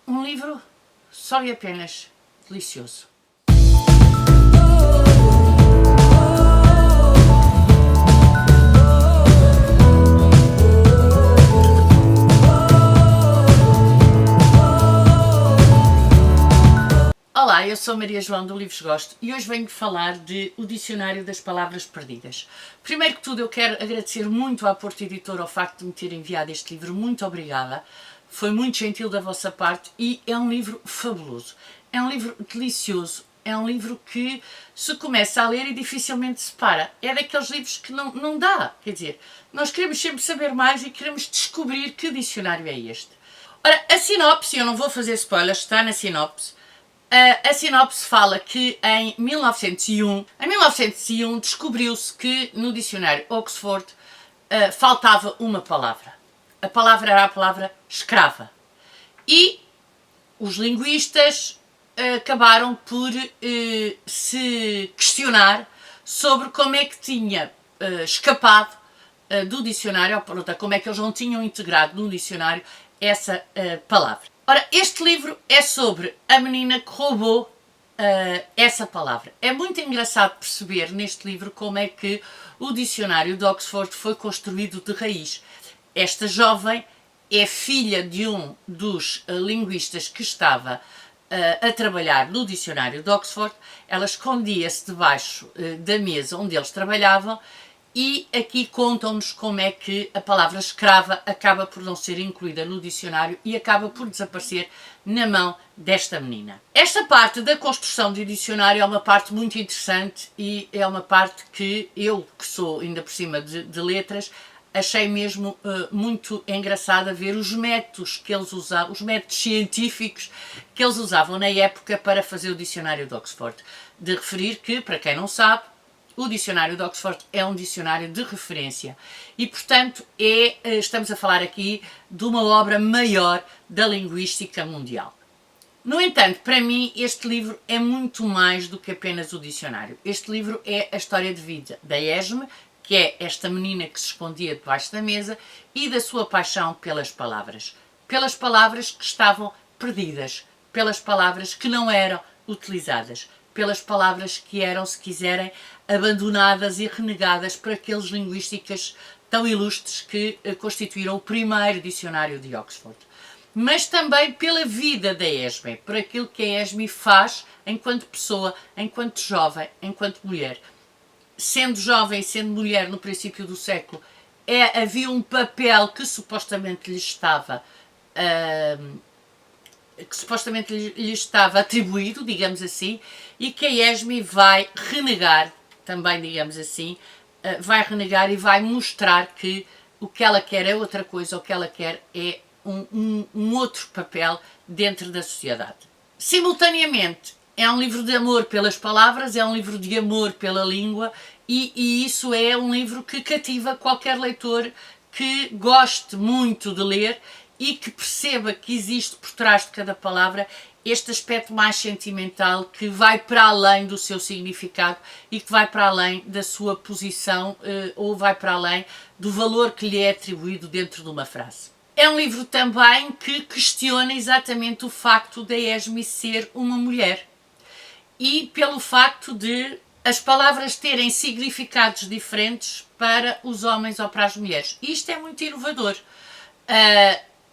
Um livro só e apenas delicioso. Olá, eu sou Maria João do Livros Gosto e hoje venho falar de O Dicionário das Palavras Perdidas. Primeiro que tudo eu quero agradecer muito à Porto Editora ao facto de me ter enviado este livro, muito obrigada. Foi muito gentil da vossa parte e é um livro fabuloso, é um livro delicioso, é um livro que se começa a ler e dificilmente se para. É daqueles livros que não dá, quer dizer, nós queremos sempre saber mais e queremos descobrir que dicionário é este. Ora, a sinopse, eu não vou fazer spoilers, está na sinopse. A sinopse fala que em 1901 descobriu-se que no dicionário Oxford faltava uma palavra. A palavra era a palavra escrava. E os linguistas acabaram por se questionar sobre como é que tinha escapado do dicionário, ou como é que eles não tinham integrado no dicionário essa palavra. Ora, este livro é sobre a menina que roubou essa palavra. É muito engraçado perceber neste livro como é que o dicionário de Oxford foi construído de raiz. Esta jovem é filha de um dos linguistas que estava a trabalhar no dicionário de Oxford. Ela escondia-se debaixo da mesa onde eles trabalhavam e aqui contam-nos como é que a palavra escrava acaba por não ser incluída no dicionário e acaba por desaparecer na mão desta menina. Esta parte da construção do dicionário é uma parte muito interessante e é uma parte que eu, que sou ainda por cima de letras, achei mesmo muito engraçada ver os métodos que eles usavam, os métodos científicos que eles usavam na época para fazer o dicionário de Oxford. De referir que, para quem não sabe, o dicionário de Oxford é um dicionário de referência e, portanto, estamos a falar aqui de uma obra maior da linguística mundial. No entanto, para mim, este livro é muito mais do que apenas o dicionário. Este livro é a história de vida da Esme, que é esta menina que se escondia debaixo da mesa, e da sua paixão pelas palavras que estavam perdidas, pelas palavras que não eram utilizadas, pelas palavras que eram, se quiserem, abandonadas e renegadas por aqueles linguistas tão ilustres que constituíram o primeiro dicionário de Oxford. Mas também pela vida da Esme, por aquilo que a Esme faz enquanto pessoa, enquanto jovem, enquanto mulher. Sendo jovem, sendo mulher no princípio do século, havia um papel que supostamente lhe estava atribuído, digamos assim, e que a Esme vai renegar, também digamos assim, vai renegar e vai mostrar que o que ela quer é outra coisa, o que ela quer é um outro papel dentro da sociedade. Simultaneamente, é um livro de amor pelas palavras, é um livro de amor pela língua e isso é um livro que cativa qualquer leitor que goste muito de ler e que perceba que existe por trás de cada palavra este aspecto mais sentimental que vai para além do seu significado e que vai para além da sua posição ou vai para além do valor que lhe é atribuído dentro de uma frase. É um livro também que questiona exatamente o facto da Esme ser uma mulher e pelo facto de as palavras terem significados diferentes para os homens ou para as mulheres. Isto é muito inovador.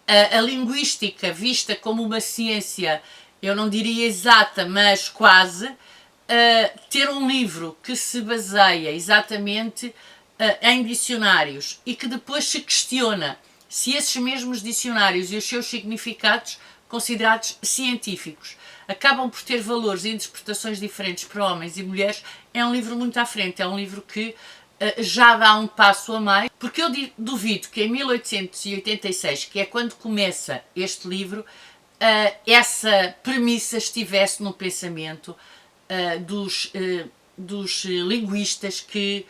A linguística vista como uma ciência, eu não diria exata, mas quase, ter um livro que se baseia exatamente em dicionários e que depois se questiona se esses mesmos dicionários e os seus significados considerados científicos acabam por ter valores e interpretações diferentes para homens e mulheres, é um livro muito à frente, é um livro que já dá um passo a mais, porque eu duvido que em 1886, que é quando começa este livro, essa premissa estivesse no pensamento dos linguistas que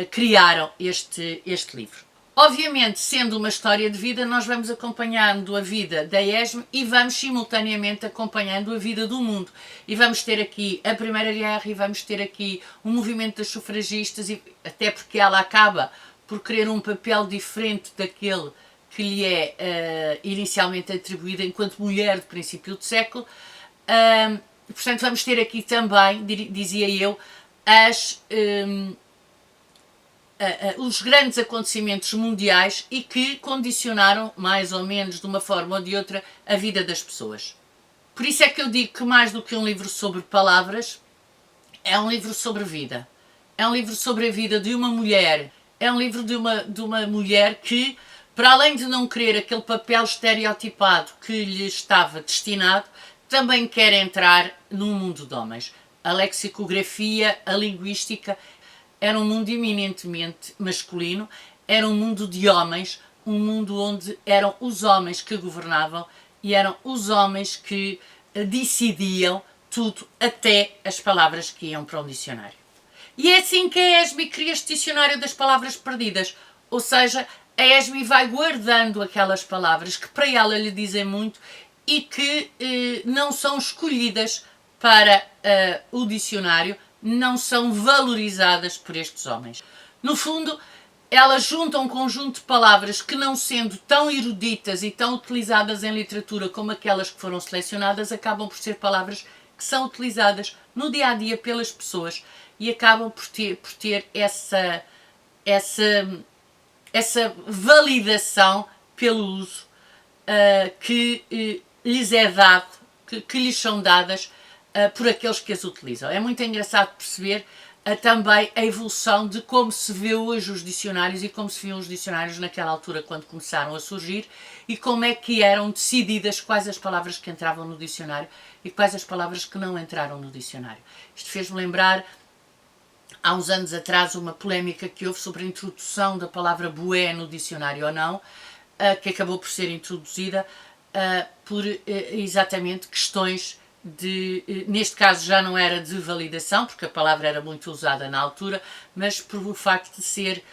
criaram este livro. Obviamente, sendo uma história de vida, nós vamos acompanhando a vida da Esme e vamos simultaneamente acompanhando a vida do mundo. E vamos ter aqui a Primeira Guerra e vamos ter aqui o movimento das sufragistas, e até porque ela acaba por querer um papel diferente daquele que lhe é inicialmente atribuída enquanto mulher do princípio do século. Portanto, vamos ter aqui também, dizia eu, os grandes acontecimentos mundiais e que condicionaram, mais ou menos, de uma forma ou de outra, a vida das pessoas. Por isso é que eu digo que mais do que um livro sobre palavras, é um livro sobre vida. É um livro sobre a vida de uma mulher. É um livro de uma mulher que, para além de não querer aquele papel estereotipado que lhe estava destinado, também quer entrar num mundo de homens. A lexicografia, a linguística, era um mundo eminentemente masculino, era um mundo de homens, um mundo onde eram os homens que governavam e eram os homens que decidiam tudo, até as palavras que iam para um dicionário. E é assim que a ESMI cria este dicionário das palavras perdidas, ou seja, a ESMI vai guardando aquelas palavras que para ela lhe dizem muito e que não são escolhidas para o dicionário, não são valorizadas por estes homens. No fundo, elas juntam um conjunto de palavras que, não sendo tão eruditas e tão utilizadas em literatura como aquelas que foram selecionadas, acabam por ser palavras que são utilizadas no dia a dia pelas pessoas e acabam por ter essa validação pelo uso que lhes é dado, que lhes são dadas por aqueles que as utilizam. É muito engraçado perceber também a evolução de como se vê hoje os dicionários e como se viam os dicionários naquela altura quando começaram a surgir e como é que eram decididas quais as palavras que entravam no dicionário e quais as palavras que não entraram no dicionário. Isto fez-me lembrar, há uns anos atrás, uma polémica que houve sobre a introdução da palavra bué no dicionário ou não, que acabou por ser introduzida por exatamente questões neste caso já não era de validação, porque a palavra era muito usada na altura, mas por o facto de ser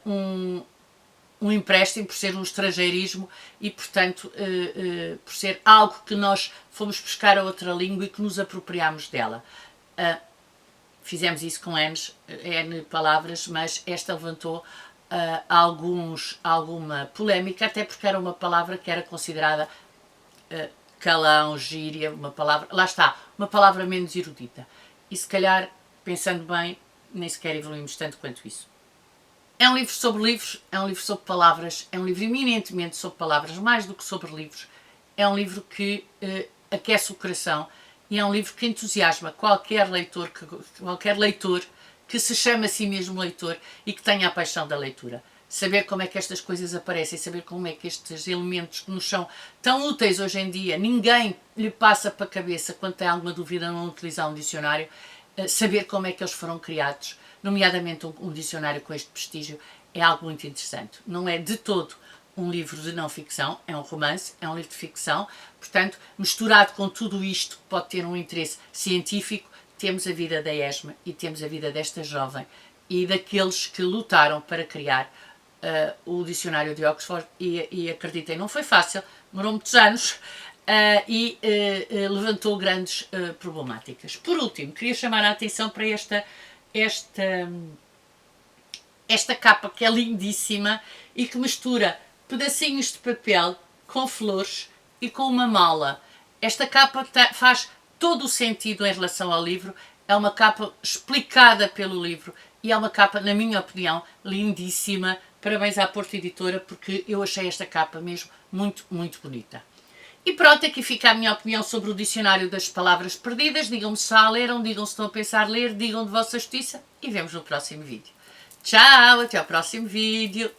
um empréstimo, por ser um estrangeirismo e, portanto, por ser algo que nós fomos buscar a outra língua e que nos apropriámos dela. Fizemos isso com N palavras, mas esta levantou alguma polémica, até porque era uma palavra que era considerada calão, gíria, uma palavra, lá está, uma palavra menos erudita. E se calhar, pensando bem, nem sequer evoluímos tanto quanto isso. É um livro sobre livros, é um livro sobre palavras, é um livro eminentemente sobre palavras, mais do que sobre livros. É um livro que aquece o coração e é um livro que entusiasma qualquer leitor que se chame a si mesmo leitor e que tenha a paixão da leitura. Saber como é que estas coisas aparecem, saber como é que estes elementos que nos são tão úteis hoje em dia, ninguém lhe passa para a cabeça quando tem alguma dúvida não utilizar um dicionário, saber como é que eles foram criados, nomeadamente um dicionário com este prestígio, é algo muito interessante. Não é de todo um livro de não ficção, é um romance, é um livro de ficção, portanto, misturado com tudo isto que pode ter um interesse científico, temos a vida da ESMA e temos a vida desta jovem e daqueles que lutaram para criar o dicionário de Oxford e acreditem, não foi fácil, demorou muitos anos e levantou grandes problemáticas. Por último, queria chamar a atenção para esta capa que é lindíssima e que mistura pedacinhos de papel com flores e com uma mala. Esta capa faz todo o sentido em relação ao livro, é uma capa explicada pelo livro e é uma capa, na minha opinião, lindíssima. Parabéns à Porto Editora, porque eu achei esta capa mesmo muito, muito bonita. E pronto, aqui fica a minha opinião sobre o dicionário das palavras perdidas. Digam-me se já leram, digam se estão a pensar ler, digam de vossa justiça e vemos no próximo vídeo. Tchau, até ao próximo vídeo.